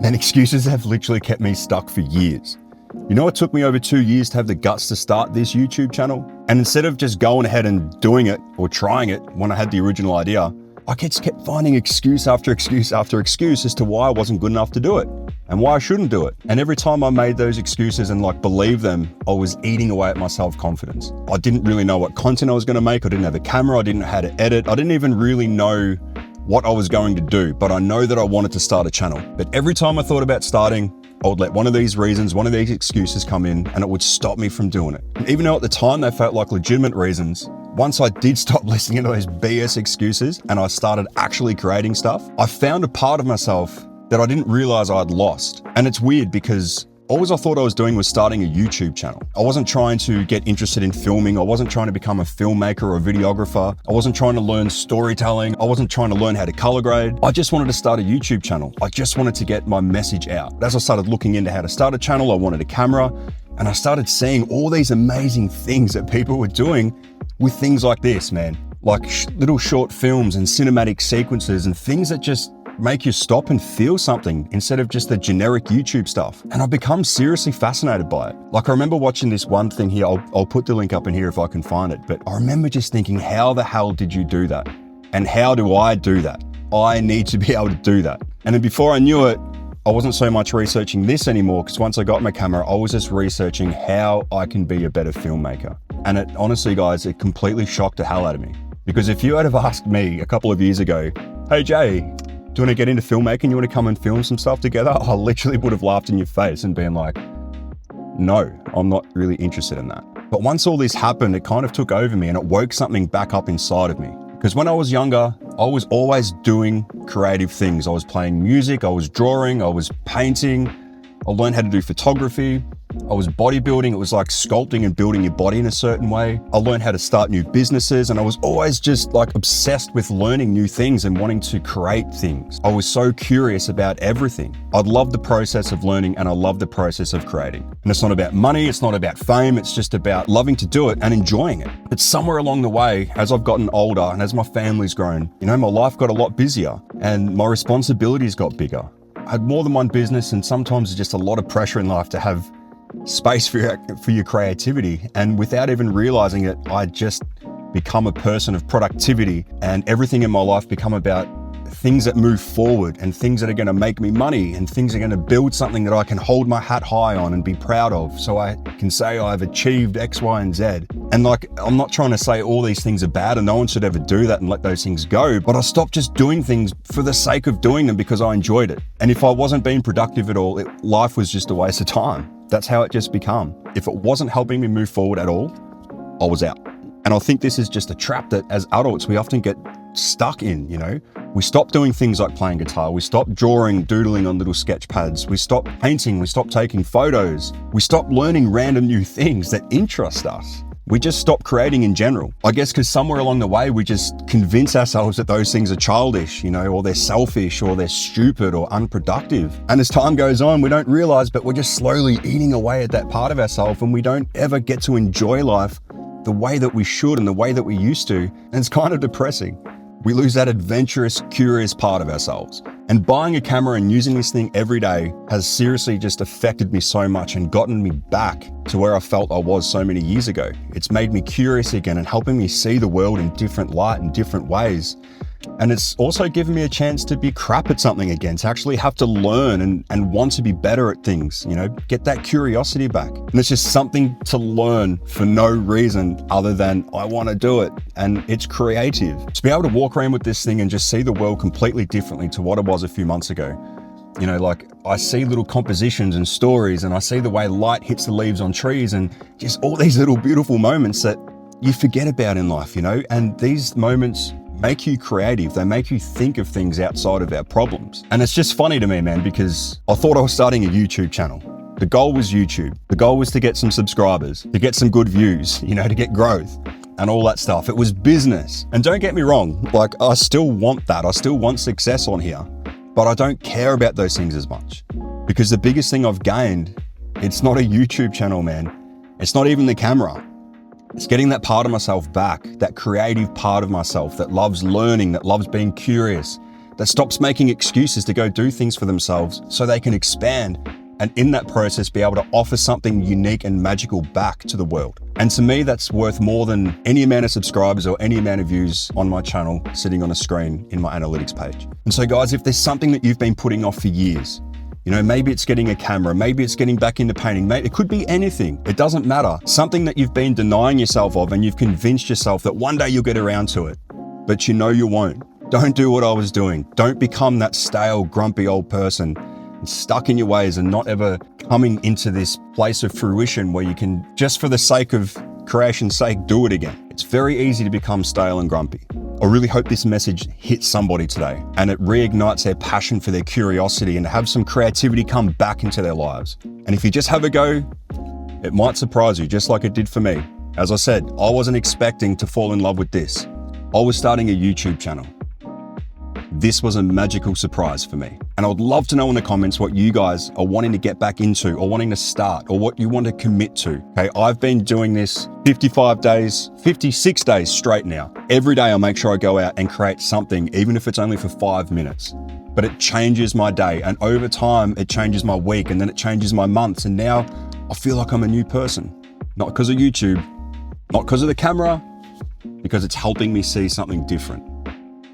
And excuses have literally kept me stuck for years. You know, it took me over 2 years to have the guts to start this YouTube channel. And instead of just going ahead and doing it or trying it when I had the original idea, I just kept finding excuse after excuse after excuse as to why I wasn't good enough to do it and why I shouldn't do it. And every time I made those excuses and believed them, I was eating away at my self-confidence. I didn't really know what content I was going to make. I didn't have a camera. I didn't know how to edit. I didn't even really know what I was going to do, but I know that I wanted to start a channel. But every time I thought about starting, I would let one of these reasons, one of these excuses come in, and it would stop me from doing it. And even though at the time they felt like legitimate reasons, once I did stop listening to those BS excuses and I started actually creating stuff, I found a part of myself that I didn't realize I'd lost. And it's weird because always I thought I was doing was starting a YouTube channel. I wasn't trying to get interested in filming. I wasn't trying to become a filmmaker or a videographer. I wasn't trying to learn storytelling. I wasn't trying to learn how to color grade. I just wanted to start a YouTube channel. I just wanted to get my message out. As I started looking into how to start a channel, I wanted a camera, and I started seeing all these amazing things that people were doing with things like this, man. Like little short films and cinematic sequences and things that just make you stop and feel something instead of just the generic YouTube stuff. And I've become seriously fascinated by it. Like I remember watching this one thing here, I'll put the link up in here if I can find it, but I remember just thinking, how the hell did you do that? And how do I do that? I need to be able to do that. And then before I knew it, I wasn't so much researching this anymore, because once I got my camera, I was just researching how I can be a better filmmaker. And it honestly, guys, it completely shocked the hell out of me. Because if you had have asked me a couple of years ago, hey Jay, do you want to get into filmmaking? You want to come and film some stuff together? I literally would have laughed in your face and been like, no, I'm not really interested in that. But once all this happened, it kind of took over me and it woke something back up inside of me. Because when I was younger, I was always doing creative things. I was playing music, I was drawing, I was painting, I learned how to do photography. I was bodybuilding. It was like sculpting and building your body in a certain way. I learned how to start new businesses, and I was always just obsessed with learning new things and wanting to create things. I was so curious about everything. I love the process of learning and I love the process of creating. And it's not about money, it's not about fame, it's just about loving to do it and enjoying it. But somewhere along the way, as I've gotten older and as my family's grown, my life got a lot busier and my responsibilities got bigger. I had more than one business, and sometimes it's just a lot of pressure in life to have space for your creativity. And without even realizing it, I just become a person of productivity, and everything in my life become about things that move forward and things that are going to make me money and things that are going to build something that I can hold my hat high on and be proud of, so I can say I've achieved X, Y, and Z. And I'm not trying to say all these things are bad and no one should ever do that and let those things go, but I stopped just doing things for the sake of doing them because I enjoyed it. And if I wasn't being productive at all, life was just a waste of time. That's how it just become. If it wasn't helping me move forward at all, I was out. And I think this is just a trap that as adults, we often get stuck in, We stop doing things like playing guitar. We stop drawing, doodling on little sketch pads. We stop painting. We stop taking photos. We stop learning random new things that interest us. We just stop creating in general. I guess because somewhere along the way, we just convince ourselves that those things are childish, or they're selfish, or they're stupid or unproductive. And as time goes on, we don't realize, but we're just slowly eating away at that part of ourselves, and we don't ever get to enjoy life the way that we should and the way that we used to. And it's kind of depressing. We lose that adventurous, curious part of ourselves. And buying a camera and using this thing every day has seriously just affected me so much and gotten me back to where I felt I was so many years ago. It's made me curious again and helping me see the world in different light and different ways. And it's also given me a chance to be crap at something again, to actually have to learn and want to be better at things, get that curiosity back. And it's just something to learn for no reason other than I want to do it. And it's creative. To be able to walk around with this thing and just see the world completely differently to what it was a few months ago. I see little compositions and stories, and I see the way light hits the leaves on trees, and just all these little beautiful moments that you forget about in life, and these moments make you creative. They make you think of things outside of our problems. And it's just funny to me, man, because I thought I was starting a YouTube channel. The goal was YouTube. The goal was to get some subscribers, to get some good views, to get growth and all that stuff. It was business. And don't get me wrong, I still want that. I still want success on here, but I don't care about those things as much, because the biggest thing I've gained, it's not a YouTube channel, man. It's not even the camera. It's getting that part of myself back, that creative part of myself that loves learning, that loves being curious, that stops making excuses to go do things for themselves so they can expand, and in that process be able to offer something unique and magical back to the world. And to me, that's worth more than any amount of subscribers or any amount of views on my channel sitting on a screen in my analytics page. And so guys, if there's something that you've been putting off for years, you know, maybe it's getting a camera, maybe it's getting back into painting, it could be anything. It doesn't matter. Something that you've been denying yourself of and you've convinced yourself that one day you'll get around to it, but you know you won't. Don't do what I was doing. Don't become that stale, grumpy old person and stuck in your ways and not ever coming into this place of fruition where you can, just for the sake of creation's sake, do it again. It's very easy to become stale and grumpy. I really hope this message hits somebody today and it reignites their passion for their curiosity and have some creativity come back into their lives. And if you just have a go, it might surprise you just like it did for me. As I said, I wasn't expecting to fall in love with this. I was starting a YouTube channel. This was a magical surprise for me. And I would love to know in the comments what you guys are wanting to get back into or wanting to start or what you want to commit to. Okay, I've been doing this 55 days, 56 days straight now. Every day I make sure I go out and create something, even if it's only for 5 minutes. But it changes my day, and over time it changes my week, and then it changes my months. And now I feel like I'm a new person. Not because of YouTube, not because of the camera, because it's helping me see something different.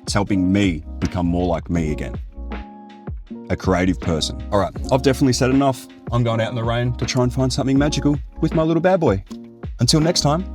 It's helping me become more like me again. A creative person. All right, I've definitely said enough. I'm going out in the rain to try and find something magical with my little bad boy. Until next time.